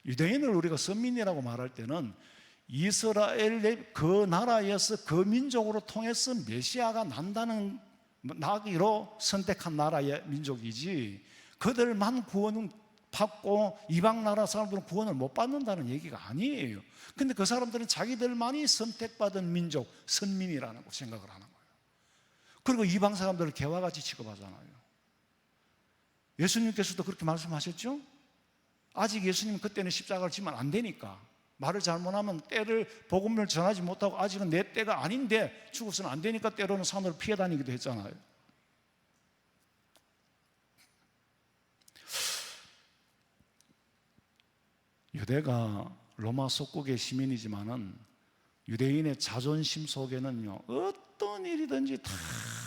유대인을 우리가 선민이라고 말할 때는 이스라엘의 그 나라에서 그 민족으로 통해서 메시아가 나기로 선택한 나라의 민족이지, 그들만 구원은 받고 이방 나라 사람들은 구원을 못 받는다는 얘기가 아니에요. 근데 그 사람들은 자기들만이 선택받은 민족, 선민이라는 생각을 하는 거예요. 그리고 이방 사람들을 개와 같이 취급하잖아요. 예수님께서도 그렇게 말씀하셨죠? 아직 예수님은 그때는 십자가를 지면 안 되니까, 말을 잘못하면 때를 복음을 전하지 못하고 아직은 내 때가 아닌데 죽어서는 안 되니까 때로는 산으로 피해 다니기도 했잖아요. 유대가 로마 속국의 시민이지만은 유대인의 자존심 속에는요, 어떤 일이든지 다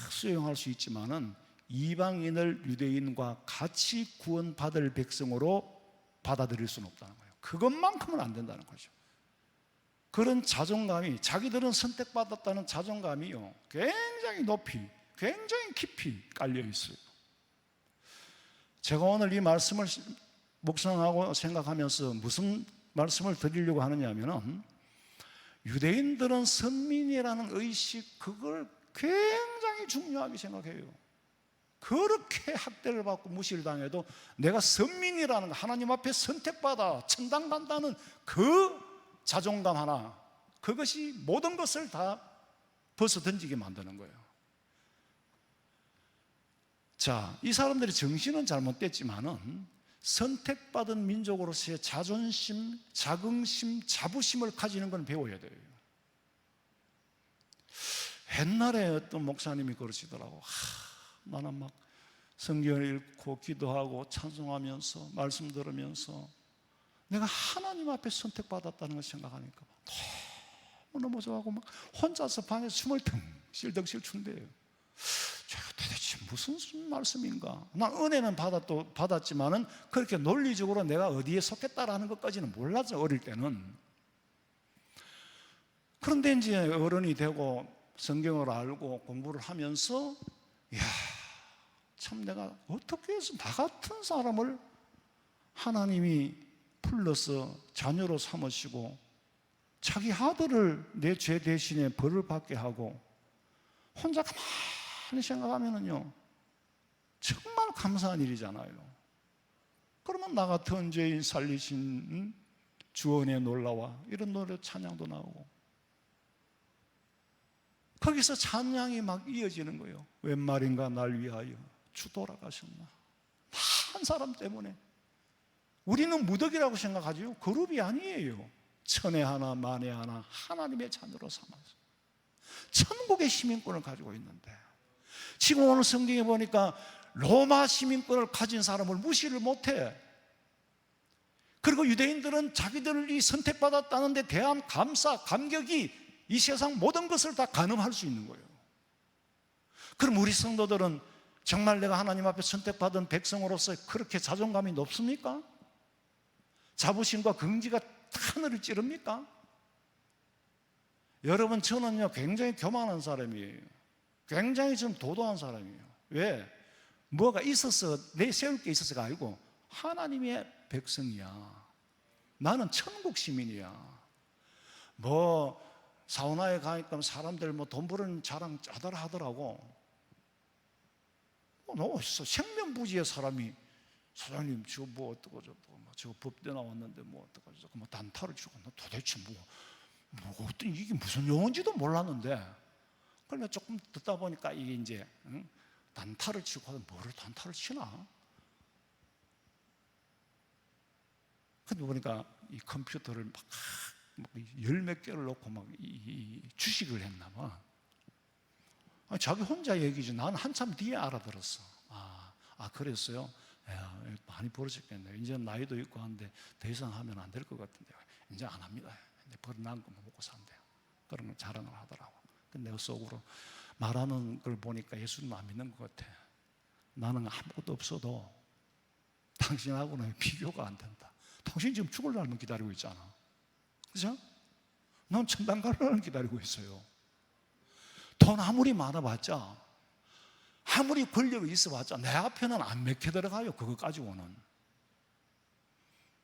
수용할 수 있지만은 이방인을 유대인과 같이 구원받을 백성으로 받아들일 수는 없다는 거예요. 그것만큼은 안 된다는 거죠. 그런 자존감이, 자기들은 선택받았다는 자존감이요, 굉장히 높이, 굉장히 깊이 깔려 있어요. 제가 오늘 이 말씀을 묵상하고 생각하면서 무슨 말씀을 드리려고 하느냐면은, 유대인들은 선민이라는 의식, 그걸 굉장히 중요하게 생각해요. 그렇게 학대를 받고 무시를 당해도 내가 선민이라는, 하나님 앞에 선택받아 천당 간다는 그 자존감 하나, 그것이 모든 것을 다 벗어 던지게 만드는 거예요. 자, 이 사람들의 정신은 잘못됐지만은 선택받은 민족으로서의 자존심, 자긍심, 자부심을 가지는 건 배워야 돼요. 옛날에 어떤 목사님이 그러시더라고. 나는 막 성경을 읽고 기도하고 찬송하면서 말씀 들으면서 내가 하나님 앞에 선택받았다는 걸 생각하니까 너무너무 좋아하고 막 혼자서 방에서 숨을 덩실덩실 춘대요. 제가 도대체 무슨 말씀인가? 난 은혜는 받았지만은 그렇게 논리적으로 내가 어디에 속했다라는 것까지는 몰랐죠, 어릴 때는. 그런데 이제 어른이 되고 성경을 알고 공부를 하면서 이야, 참 내가 어떻게 해서 나 같은 사람을 하나님이 불러서 자녀로 삼으시고 자기 아들을 내 죄 대신에 벌을 받게 하고 혼자 가만히 생각하면은요 정말 감사한 일이잖아요. 그러면 나 같은 죄인 살리신 주원의 놀라와 이런 노래 찬양도 나오고 거기서 찬양이 막 이어지는 거예요. 웬 말인가 날 위하여 주 돌아가셨나. 한 사람 때문에. 우리는 무덕이라고 생각하죠. 그룹이 아니에요. 천에 하나 만에 하나 하나님의 자녀로 삼아서 천국의 시민권을 가지고 있는데 지금 오늘 성경에 보니까 로마 시민권을 가진 사람을 무시를 못해. 그리고 유대인들은 자기들이 선택받았다는 데 대한 감격이 이 세상 모든 것을 다 가늠할 수 있는 거예요. 그럼 우리 성도들은 정말 내가 하나님 앞에 선택받은 백성으로서 그렇게 자존감이 높습니까? 자부심과 긍지가 하늘을 찌릅니까? 여러분, 저는요 굉장히 교만한 사람이에요. 굉장히 좀 도도한 사람이에요. 왜? 뭐가 있어서 내세울 게 있어서가 아니고 하나님의 백성이야. 나는 천국 시민이야. 뭐 사우나에 가니까 사람들 뭐 돈 버는 자랑 짜다라 하더라고. 너무 생면부지의 사람이 사장님 저 뭐 어떠고 저 법대 나왔는데 뭐 어떠고 저쩌고 뭐 단타를 주고 도대체 뭐 어떤 이게 무슨 용어인지도 몰랐는데 그러면 조금 듣다 보니까 이게 이제 단타를 치고 뭐를 단타를 치나? 근데 보니까 이 컴퓨터를 막 열 몇 개를 놓고 막 주식을 했나 봐. 자기 혼자 얘기지. 나는 한참 뒤에 알아들었어. 그랬어요? 야, 많이 벌어졌겠네. 이제 나이도 있고 한데 더 이상 하면 안 될 것 같은데 이제 안 합니다. 이제 벌어난 것만 먹고 산대요. 그런 걸 자랑을 하더라고. 근데 내가 속으로 말하는 걸 보니까 예수님 안 믿는 것 같아. 나는 아무것도 없어도 당신하고는 비교가 안 된다. 당신 지금 죽을 날만 기다리고 있잖아. 그죠? 난 천당 갈 날을 기다리고 있어요. 돈 아무리 많아봤자 아무리 권력이 있어봤자 내 앞에는 안 맥혀 들어가요. 그거 가지고는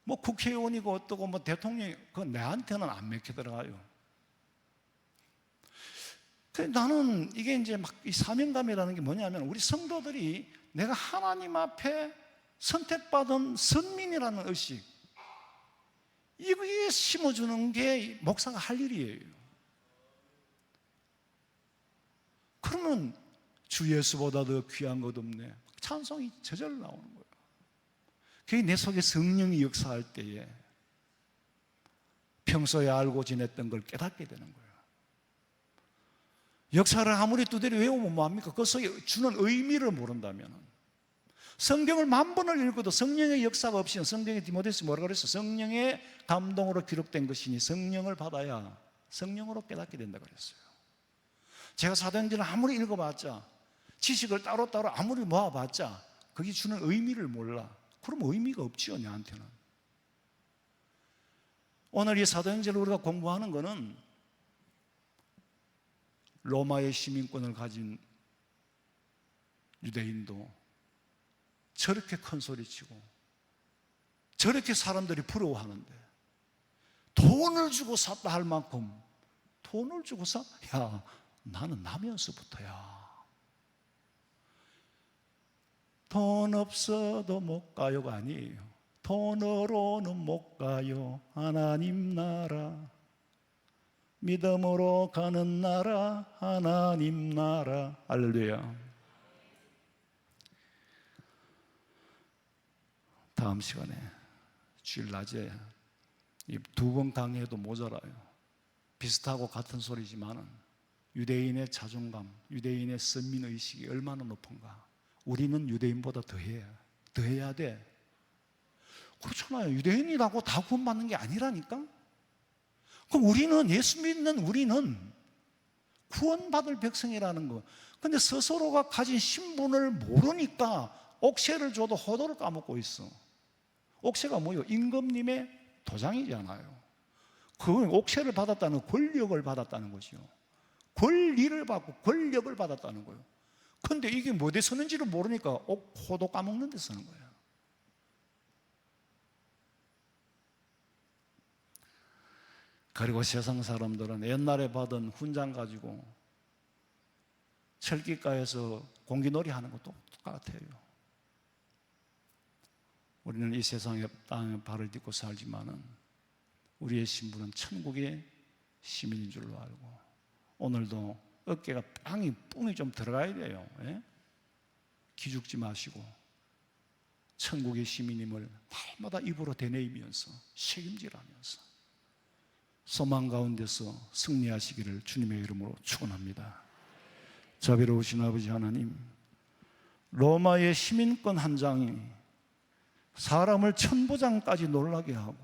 뭐 국회의원이고 어떠고 뭐 대통령이 그건 내한테는 안 맥혀 들어가요. 나는 이게 이제 막 이 사명감이라는 게 뭐냐면 우리 성도들이 내가 하나님 앞에 선택받은 선민이라는 의식 이거에 심어주는 게 목사가 할 일이에요. 그러면 주 예수보다 더 귀한 것 없네. 찬송이 저절로 나오는 거예요. 그게 내 속에 성령이 역사할 때에 평소에 알고 지냈던 걸 깨닫게 되는 거예요. 역사를 아무리 두드려 외우면 뭐합니까? 그 속에 주는 의미를 모른다면 성경을 10,000번을 읽어도 성령의 역사가 없이는 성경에 디모데서 뭐라고 그랬어? 성령의 감동으로 기록된 것이니 성령을 받아야 성령으로 깨닫게 된다 그랬어요. 제가 사도행전을 아무리 읽어봤자 지식을 따로따로 아무리 모아봤자 그게 주는 의미를 몰라. 그럼 의미가 없지요, 내한테는. 오늘 이 사도행전을 우리가 공부하는 거는 로마의 시민권을 가진 유대인도 저렇게 큰 소리치고 저렇게 사람들이 부러워하는데 돈을 주고 샀다 할 만큼 돈을 주고 야, 나는 나면서부터야. 돈 없어도 못 가요가 아니에요. 돈으로는 못 가요. 하나님 나라 믿음으로 가는 나라 하나님 나라. 할렐루야. 다음 시간에 주일 낮에 이 2번 강의해도 모자라요. 비슷하고 같은 소리지만은 유대인의 자존감, 유대인의 선민의식이 얼마나 높은가. 우리는 유대인보다 더해야 돼. 그렇잖아요. 유대인이라고 다 구원받는 게 아니라니까. 그럼 우리는, 예수 믿는 우리는 구원받을 백성이라는 거. 근데 스스로가 가진 신분을 모르니까 옥새를 줘도 호도를 까먹고 있어. 옥새가 뭐예요? 임금님의 도장이잖아요. 그건 옥새를 받았다는, 권력을 받았다는 거죠. 권리를 받고 권력을 받았다는 거예요. 근데 이게 뭐에 쓰는지를 모르니까 호도 까먹는 데 쓰는 거예요. 그리고 세상 사람들은 옛날에 받은 훈장 가지고 철길가에서 공기놀이 하는 것도 똑같아요. 우리는 이 세상에 땅에 발을 딛고 살지만은 우리의 신분은 천국의 시민인 줄로 알고, 오늘도 어깨가 뿡이 좀 들어가야 돼요. 예? 기죽지 마시고 천국의 시민임을 날마다 입으로 되뇌이면서 책임지라면서 소망 가운데서 승리하시기를 주님의 이름으로 축원합니다. 자비로우신 아버지 하나님, 로마의 시민권 한 장이 사람을 천부장까지 놀라게 하고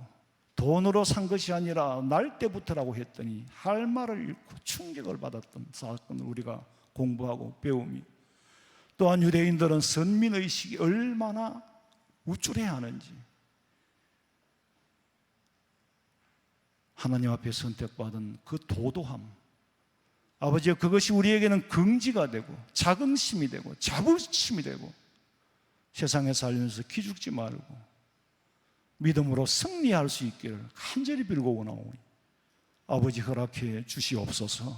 돈으로 산 것이 아니라 날 때부터라고 했더니 할 말을 잃고 충격을 받았던 사건을 우리가 공부하고 배우며, 또한 유대인들은 선민의식이 얼마나 우쭐해야 하는지, 하나님 앞에 선택받은 그 도도함, 아버지여, 그것이 우리에게는 긍지가 되고 자긍심이 되고 자부심이 되고 세상에 살면서 기죽지 말고 믿음으로 승리할 수 있기를 간절히 빌고 원하오니 아버지 허락해 주시옵소서.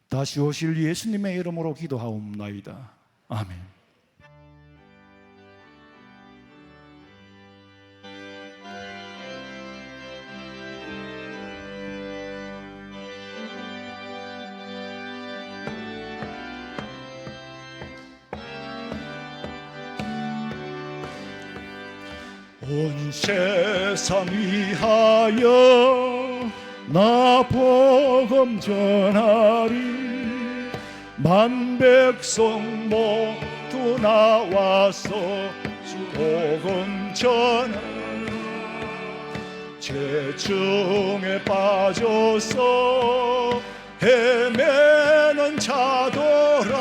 다시 오실 예수님의 이름으로 기도하옵나이다. 아멘. 온 세상 위하여 나 복음 전하리. 만 백성 모두 나와서 주 복음 전하리. 죄중에 빠져서 헤매는 자도라.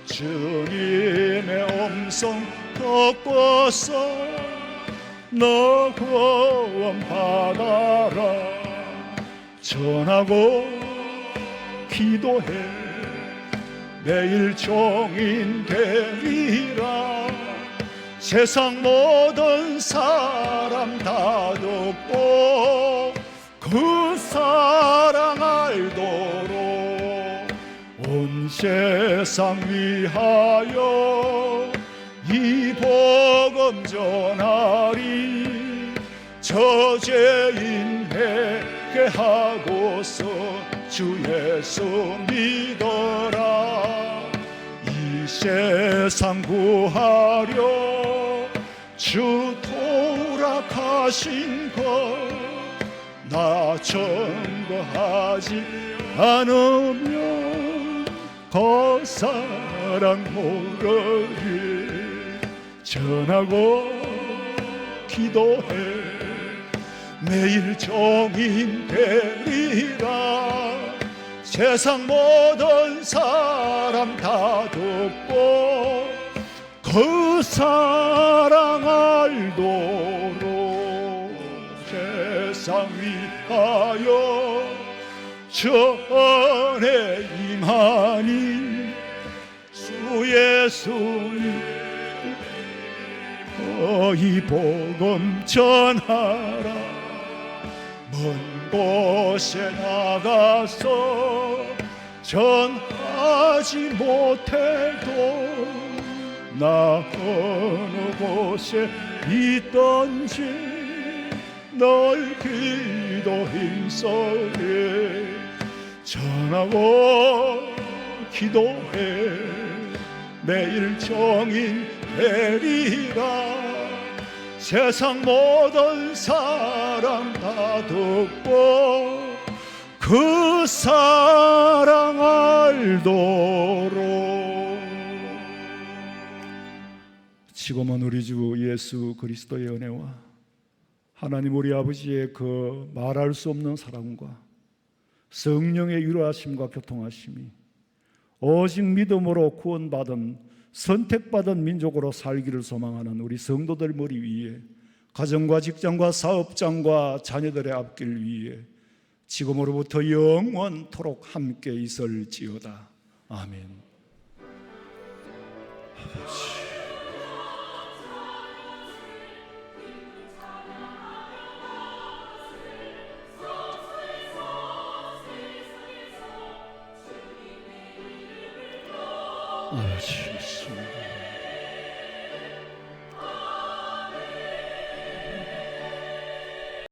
주님의 음성 듣고서 너 구원 받아라. 전하고 기도해 매일 종인 되리라. 세상 모든 사람 다 듣고 그 사랑 알도록 온 세상 위하여 이 복음 전하리. 저죄인 회개하고서 주 예수 믿어라. 이 세상 구하려 주 돌아가신 것 나 증거하지 않으면 그 사랑 모르리. 전하고 기도해 매일 종인 되리라. 세상 모든 사람 다 듣고 그 사랑 알도록 세상 위하여 전에 임하니 주 예수님 이 복음 전하라. 먼 곳에 나가서 전하지 못해도 나 어느 곳에 있던지 널 기도 힘써에 전하고 기도해 매일 종인 되리라. 세상 모든 사람 다 듣고 그 사랑 알도록. 지금은 우리 주 예수 그리스도의 은혜와 하나님 우리 아버지의 그 말할 수 없는 사랑과 성령의 위로하심과 교통하심이 오직 믿음으로 구원받은 선택받은 민족으로 살기를 소망하는 우리 성도들 머리 위에, 가정과 직장과 사업장과 자녀들의 앞길 위에 지금으로부터 영원토록 함께 있을지어다. 아멘. 아버지, 아버지,